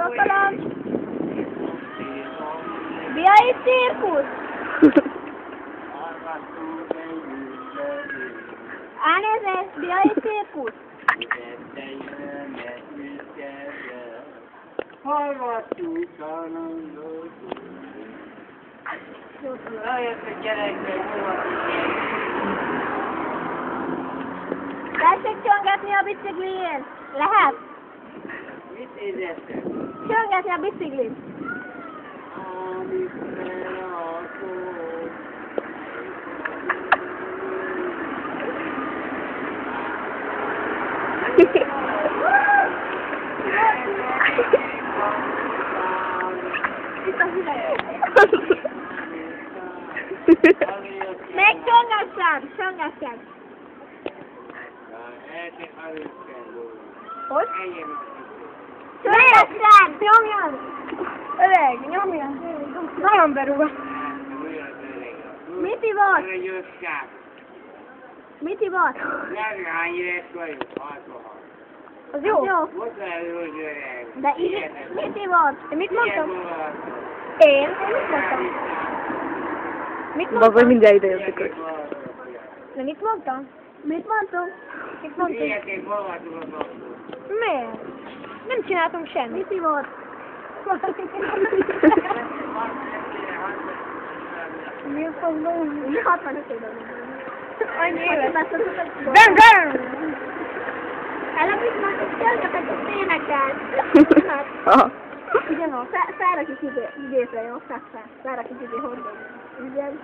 Csókolom! Biai cirkusz! Elnézést, biai cirkusz! Hallgatjuk állandót. Eljöttök gyerekek, Tessék csöngetni a biciklijén! Lehet? mit éreztek? Csöngetni a biciklin! Amit felrakod. Még csöngessen! Csöngessen! Hogy? Csöngessen! Nyomjon! Öreg, nyomjon! Nagyon berúg. Mit ivott? Mit ivott? Hány éves vagyok? 66. Az jó? Jó. Most elő, hogy öreg. De mit ivott? Mit mondtam? Én? Mit mondtam? Mit mondtam? Vagy mindjárt ide jöttök ők. De mit mondtam? Mit mondtam? Mit mondtam? Ilyetek magadról a napról. Miért? Nem csináltunk semmit. Mit ivott? Mi a faszban? Mi 65 éve? Annyi éve. Bang! Elapít már, hogy csöngetek a széneket. Aha. Igen, szára kis idézre, jó? Szára kis idé hordani. Igen.